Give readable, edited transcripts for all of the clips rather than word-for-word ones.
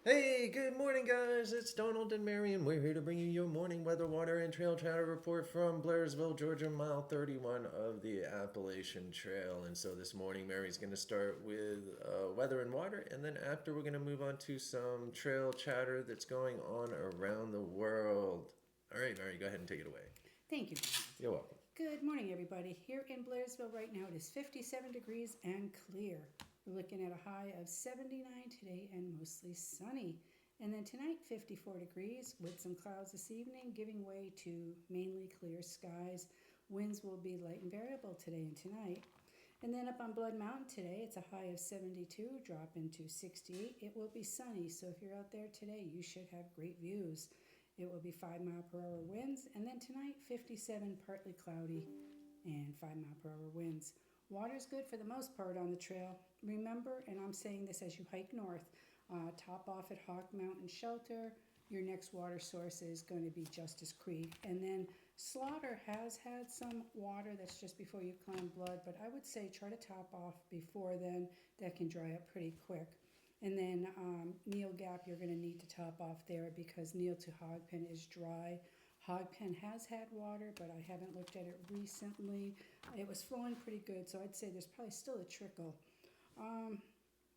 Hey, good morning, guys. It's Donald and Mary, and we're here to bring you your morning weather, water, and trail chatter report from Blairsville, Georgia, mile 31 of the Appalachian Trail. And so this morning, Mary's going to start with weather and water, and then after, we're going to move on to some trail chatter that's going on around the world. All right, Mary, go ahead and take it away. Thank you, Donald. You're welcome. Good morning, everybody. Here in Blairsville right now, it is 57 degrees and clear. We're looking at a high of 79 today and mostly sunny. And then tonight, 54 degrees with some clouds this evening, giving way to mainly clear skies. Winds will be light and variable today and tonight. And then up on Blood Mountain today, it's a high of 72, dropping to 68. It will be sunny, so if you're out there today, you should have great views. It will be 5 mile per hour winds, and then tonight 57, partly cloudy, and 5 mile per hour winds. Water's good for the most part on the trail. Remember, and I'm saying this as you hike north, top off at Hawk Mountain Shelter. Your next water source is going to be Justice Creek. And then Slaughter has had some water that's just before you climb Blood, but I would say try to top off before then. That can dry up pretty quick. And then Neil Gap, you're going to need to top off there because Neil to Hogpen is dry. Hogpen has had water, but I haven't looked at it recently. It was flowing pretty good, so I'd say there's probably still a trickle. Um,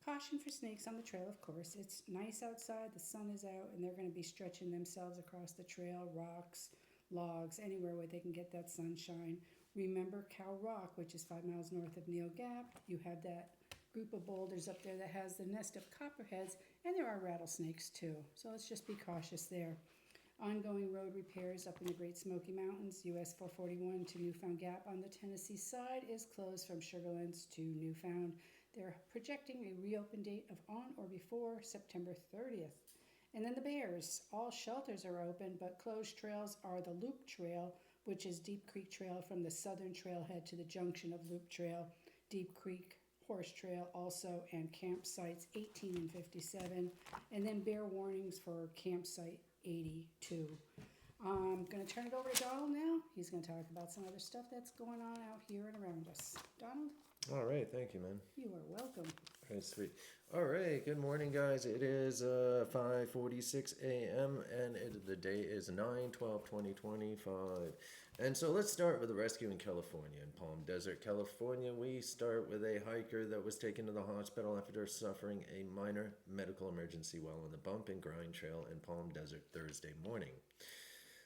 Caution for snakes on the trail, of course. It's nice outside, the sun is out, and they're going to be stretching themselves across the trail, rocks, logs, anywhere where they can get that sunshine. Remember Cow Rock, which is 5 miles north of Neil Gap. You have that group of boulders up there that has the nest of copperheads, and there are rattlesnakes too. So let's just be cautious there. Ongoing road repairs up in the Great Smoky Mountains. US 441 to Newfound Gap on the Tennessee side is closed from Sugarlands to Newfound. They're projecting a reopen date of on or before September 30th. And then the Bears. All shelters are open, but closed trails are the Loop Trail, which is Deep Creek Trail from the southern trailhead to the junction of Loop Trail, Deep Creek Horse Trail also, and campsites 18 and 57. And then bear warnings for campsite 82. I'm going to turn it over to Donald now. He's going to talk about some other stuff that's going on out here and around us. Donald, All right, thank you, man. you are welcome. All right, sweet. All right, good morning, guys. It is 5:46 a.m. and the day is 9/12/2025. And so let's start with a rescue in California, in Palm Desert, California. We start with a hiker that was taken to the hospital after suffering a minor medical emergency while on the bump and grind trail in Palm Desert Thursday morning.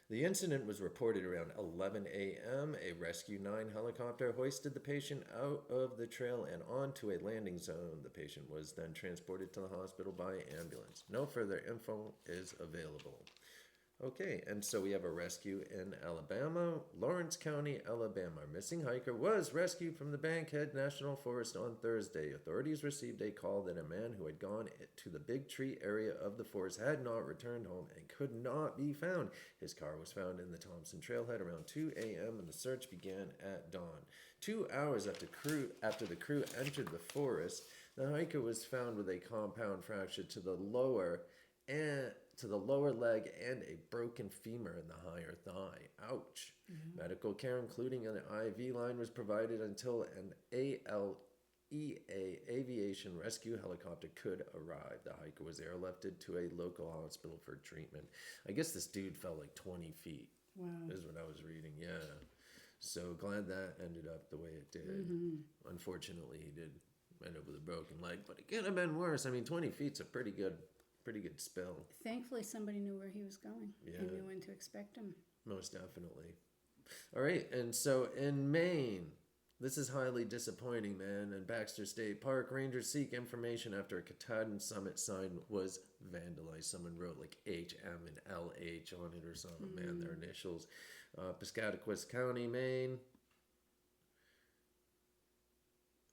The incident was reported around 11 a.m. A Rescue 9 helicopter hoisted the patient out of the trail and onto a landing zone. The patient was then transported to the hospital by ambulance. No further info is available. Okay, and so we have a rescue in Alabama, Lawrence County, Alabama. A missing hiker was rescued from the Bankhead National Forest on Thursday. Authorities received a call that a man who had gone to the Big Tree area of the forest had not returned home and could not be found. His car was found in the Thompson Trailhead around 2 a.m. and the search began at dawn. 2 hours after the crew entered the forest, the hiker was found with a compound fracture to the lower leg and a broken femur in the higher thigh. Ouch. Mm-hmm. Medical care, including an IV line, was provided until an ALEA aviation rescue helicopter could arrive. The hiker was airlifted to a local hospital for treatment. I guess this dude fell like 20 feet. Wow. Is what I was reading, yeah. So glad that ended up the way it did. Mm-hmm. Unfortunately, he did end up with a broken leg, but it could have been worse. I mean, 20 feet's a pretty good spill. Thankfully, somebody knew where he was going and knew when to expect him. Most definitely. All right, and so in Maine, this is highly disappointing, man. In Baxter State Park, rangers seek information after a Katahdin Summit sign was vandalized. Someone wrote like HM and LH on it or something, man, their initials. Piscataquis County, Maine.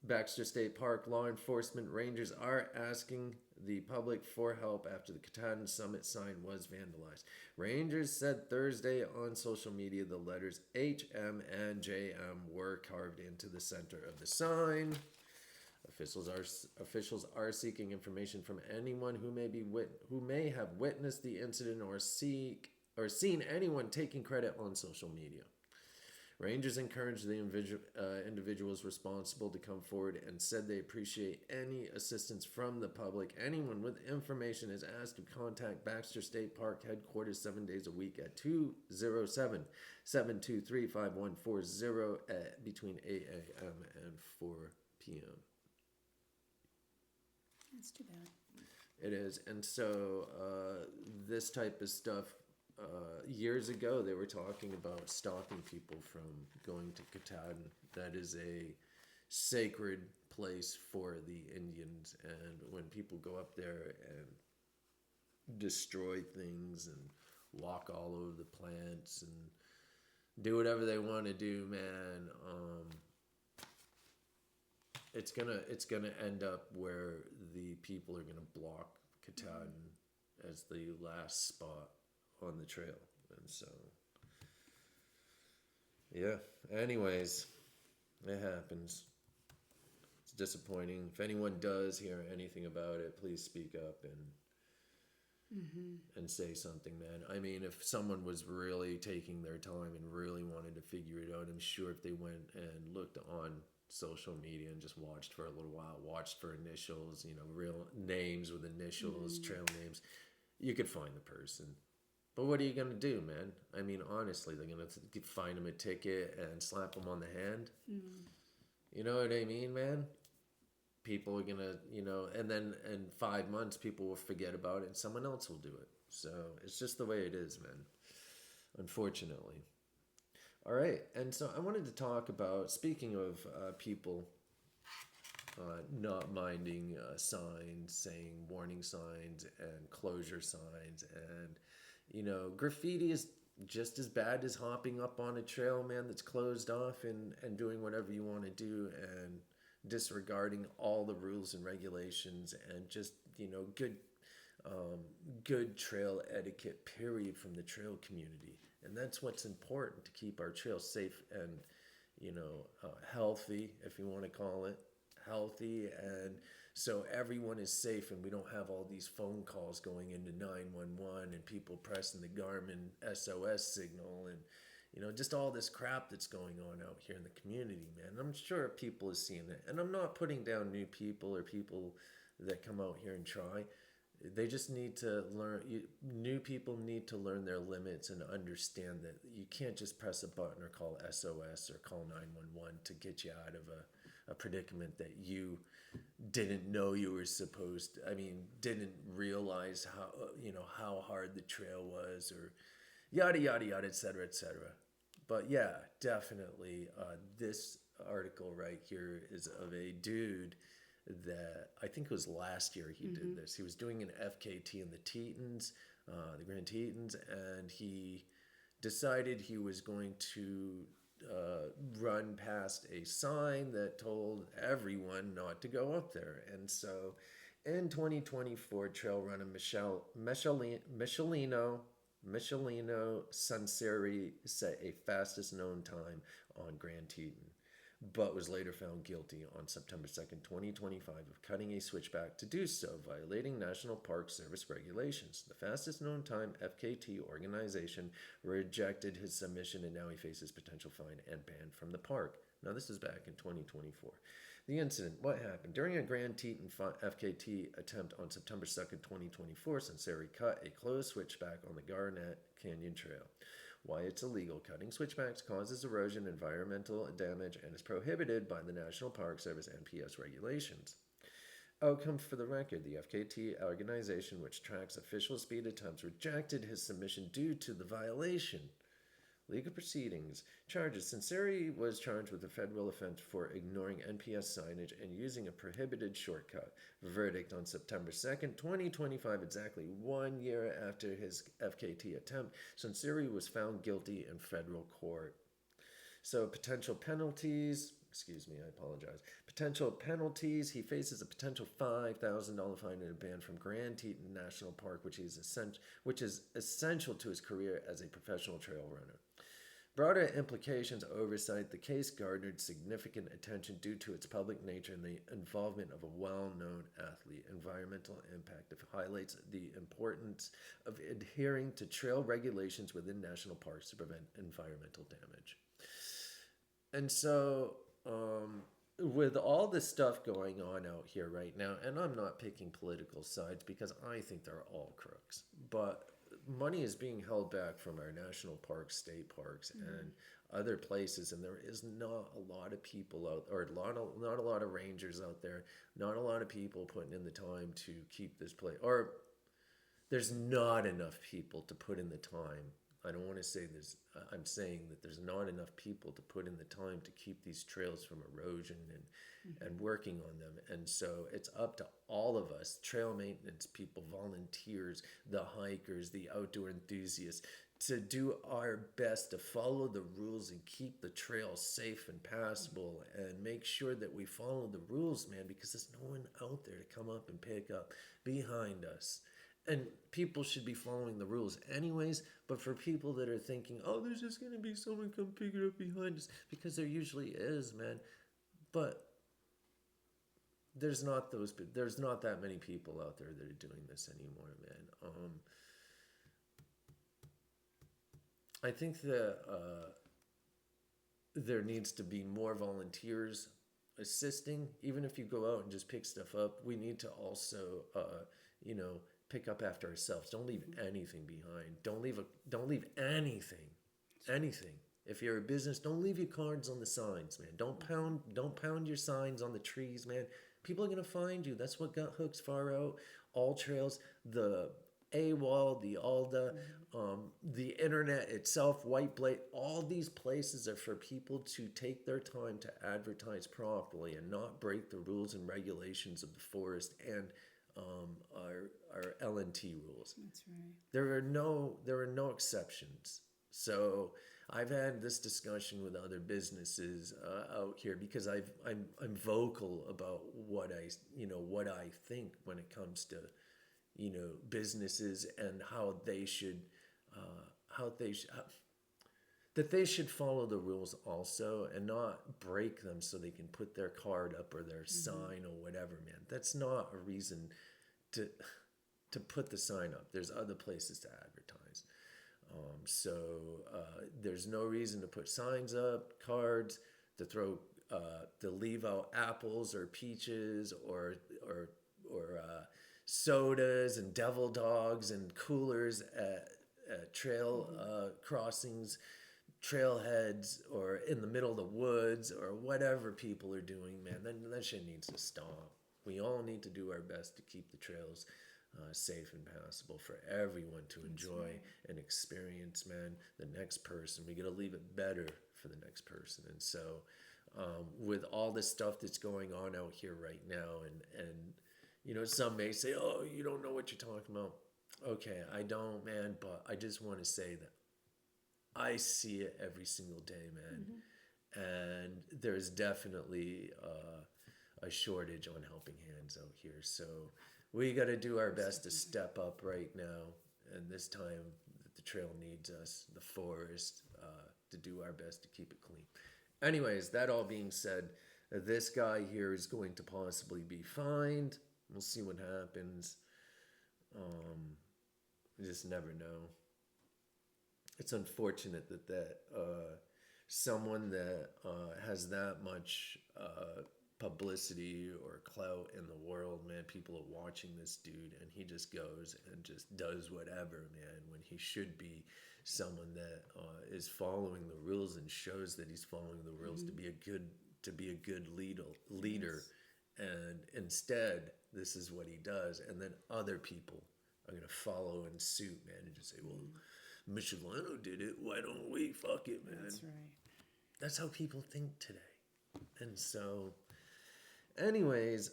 Baxter State Park law enforcement rangers are asking the public for help after the Katahdin Summit sign was vandalized. Rangers said Thursday on social media the letters HM and JM were carved into the center of the sign. Officials are seeking information from anyone who may have witnessed the incident or seen anyone taking credit on social media. Rangers encouraged the individuals responsible to come forward and said they appreciate any assistance from the public. Anyone with information is asked to contact Baxter State Park headquarters 7 days a week at 207-723-5140 between 8 a.m. and 4 p.m. That's too bad. It is. And so this type of stuff, years ago, they were talking about stopping people from going to Katahdin. That is a sacred place for the Indians. And when people go up there and destroy things and walk all over the plants and do whatever they want to do, man, it's gonna end up where the people are gonna block Katahdin as the last spot on the trail. And so yeah, anyways, it happens. It's disappointing. If anyone does hear anything about it, please speak up and say something, man. I mean, if someone was really taking their time and really wanted to figure it out, I'm sure if they went and looked on social media and just watched for a little while, watched for initials, real names with initials, trail names, you could find the person. But what are you going to do, man? I mean, honestly, they're going to find them a ticket and slap them on the hand. You know what I mean, man? People are going to, and then in 5 months, people will forget about it and someone else will do it. So it's just the way it is, man. Unfortunately. All right. And so I wanted to talk about, speaking of people not minding signs, saying warning signs and closure signs, and graffiti is just as bad as hopping up on a trail, man, that's closed off and doing whatever you want to do and disregarding all the rules and regulations and just, good trail etiquette, period, from the trail community. And that's what's important to keep our trails safe and, healthy, if you want to call it healthy. And so everyone is safe and we don't have all these phone calls going into 911 and people pressing the Garmin SOS signal and, just all this crap that's going on out here in the community, man. And I'm sure people are seeing it. And I'm not putting down new people or people that come out here and try. They just need to learn. New people need to learn their limits and understand that you can't just press a button or call SOS or call 911 to get you out of a predicament that you didn't know you were supposed to. I mean, didn't realize how hard the trail was, or yada yada yada, etc., etc. But yeah, definitely, this article right here is of a dude that I think it was last year he did this. He was doing an FKT in the Tetons, the Grand Tetons, and he decided he was going to run past a sign that told everyone not to go up there. And so in 2024, trail runner Michelino Sunseri set a fastest known time on Grand Teton, but was later found guilty on September 2nd, 2025 of cutting a switchback to do so, violating National Park Service regulations. The fastest known time FKT organization rejected his submission and now he faces potential fine and ban from the park. Now this is back in 2024. The incident, what happened? During a Grand Teton FKT attempt on September 2nd, 2024, Sunseri cut a closed switchback on the Garnet Canyon Trail. Why it's illegal. Cutting switchbacks causes erosion, environmental damage, and is prohibited by the National Park Service NPS regulations. Outcome for the record, the FKT organization, which tracks official speed attempts, rejected his submission due to the violation. Legal proceedings. Charges. Sunseri was charged with a federal offense for ignoring NPS signage and using a prohibited shortcut. Verdict on September 2nd, 2025, exactly 1 year after his FKT attempt. Sunseri was found guilty in federal court. So potential penalties. I apologize. Potential penalties. He faces a potential $5,000 fine and a ban from Grand Teton National Park, which is essential to his career as a professional trail runner. Broader implications oversight. The case garnered significant attention due to its public nature and the involvement of a well-known athlete. Environmental impact. It highlights the importance of adhering to trail regulations within national parks to prevent environmental damage. And so, with all this stuff going on out here right now, and I'm not picking political sides because I think they're all crooks, but money is being held back from our national parks, state parks, and other places, and there is not a lot of people out, or not a lot of rangers out there, not a lot of people putting in the time to keep this place, or there's not enough people to put in the time. I don't want to say there's, I'm saying that there's not enough people to put in the time to keep these trails from erosion and working on them. And so it's up to all of us, trail maintenance people, volunteers, the hikers, the outdoor enthusiasts, to do our best to follow the rules and keep the trail safe and passable and make sure that we follow the rules, man, because there's no one out there to come up and pick up behind us. And people should be following the rules anyways, but for people that are thinking, oh, there's just going to be someone come pick it up behind us, because there usually is, man. But there's not that many people out there that are doing this anymore, man. I think that there needs to be more volunteers assisting. Even if you go out and just pick stuff up, we need to also, pick up after ourselves. Don't leave anything behind. Don't leave anything. If you're a business, don't leave your cards on the signs, man. Don't pound your signs on the trees, man. People are gonna find you. That's what got hooks far out. All trails, the AWOL, the ALDA, the internet itself, White Blade, all these places are for people to take their time to advertise properly and not break the rules and regulations of the forest and our LNT rules. That's right. There are no exceptions. So I've had this discussion with other businesses out here because I'm vocal about what I think when it comes to businesses and how they should that they should follow the rules also and not break them so they can put their card up or their sign or whatever, man. That's not a reason to put the sign up. There's other places to advertise. So there's no reason to put signs up, cards, to leave out apples or peaches or sodas and devil dogs and coolers at trail crossings, trailheads, or in the middle of the woods, or whatever people are doing, man. That shit needs to stop. We all need to do our best to keep the trails safe and passable for everyone to enjoy and experience, man. The next person, we got to leave it better for the next person. And so with all this stuff that's going on out here right now, and some may say, oh, you don't know what you're talking about. Okay, I don't, man, but I just want to say that I see it every single day, man. And there's definitely a shortage on helping hands out here. So we got to do our best to step up right now. And this time that the trail needs us, the forest, to do our best to keep it clean. Anyways, that all being said, this guy here is going to possibly be fined. We'll see what happens. You just never know. It's unfortunate that someone that has that much publicity or clout in the world, man, people are watching this dude, and he just goes and just does whatever, man, when he should be someone that is following the rules and shows that he's following the rules to be a good leader. And instead, this is what he does, and then other people are gonna follow in suit, man, and just say, well, Michelano did it, why don't we? Fuck it, man. That's right. That's how people think today. And so, anyways,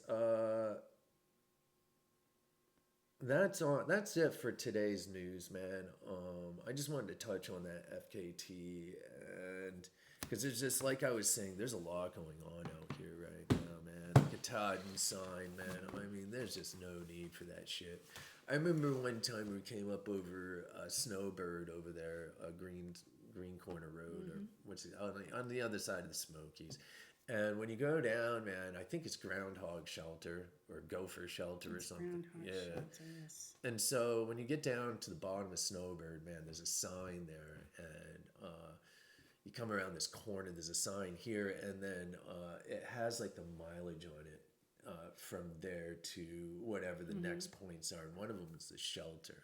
that's it for today's news, man. I just wanted to touch on that FKT, and because it's just like I was saying, there's a lot going on out here right now, man. The Katahdin sign, man. I mean, there's just no need for that shit. I remember one time we came up over Snowbird over there, Green Corner Road, or what's it, on the other side of the Smokies. And when you go down, man, I think it's Groundhog Shelter or Gopher Shelter or something. Shelter, yes. And so when you get down to the bottom of Snowbird, man, there's a sign there, and you come around this corner, there's a sign here, and then it has like the mileage on it from there to whatever the next points are. And one of them was the shelter.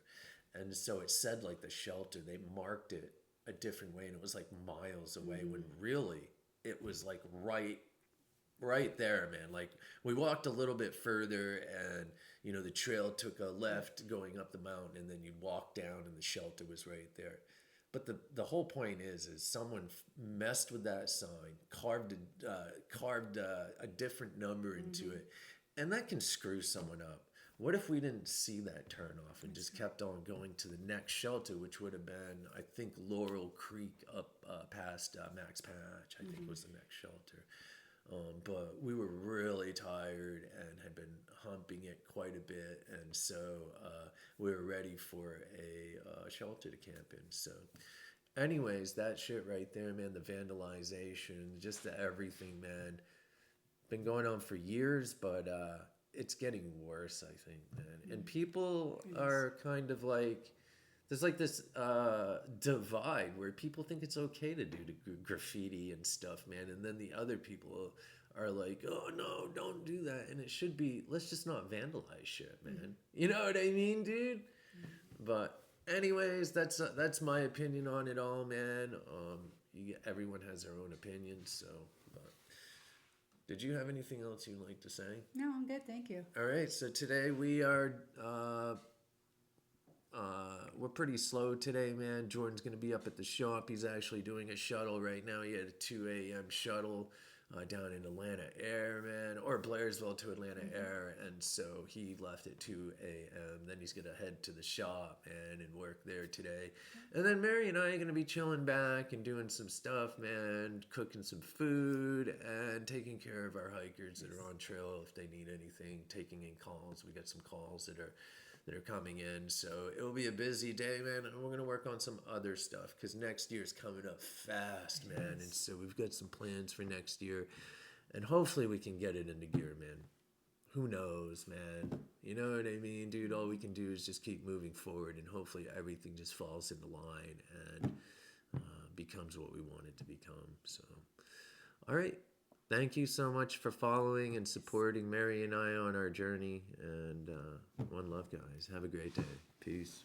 And so it said like the shelter, they marked it a different way, and it was like miles away when really it was like right there, man. Like we walked a little bit further, and you know the trail took a left going up the mountain, and then you'd walk down and the shelter was right there. But the whole point is someone messed with that sign, carved a different number into it, and that can screw someone up. What if we didn't see that turn off and just kept on going to the next shelter, which would have been, I think, Laurel Creek up past Max Patch, I think was the next shelter. But we were really tired and had been humping it quite a bit, and so we were ready for a shelter to camp in. So anyways, that shit right there, man, the vandalization, just the everything, man, been going on for years, but it's getting worse, I think, man. And people are kind of like, there's like this divide where people think it's okay to do graffiti and stuff, man. And then the other people are like, oh, no, don't do that. And it should be, let's just not vandalize shit, man. You know what I mean, dude? But anyways, that's my opinion on it all, man. Everyone has their own opinion, so... Did you have anything else you'd like to say? No, I'm good, thank you. All right, so today we are, we're pretty slow today, man. Jordan's going to be up at the shop. He's actually doing a shuttle right now. He had a 2 a.m. shuttle down in Atlanta Air, man, or Blairsville to Atlanta Air, and so he left at 2 a.m. Then he's going to head to the shop, man, and work there today. And then Mary and I are going to be chilling back and doing some stuff, man, cooking some food and taking care of our hikers that are on trail if they need anything, taking in calls. We got some calls that are coming in, so it'll be a busy day, man, and we're going to work on some other stuff because next year's coming up fast, man, and so we've got some plans for next year, and hopefully we can get it into gear, man. Who knows, man? You know what I mean, dude? All we can do is just keep moving forward, and hopefully everything just falls into line and becomes what we want it to become. So, all right. Thank you so much for following and supporting Mary and I on our journey. And one love, guys. Have a great day. Peace.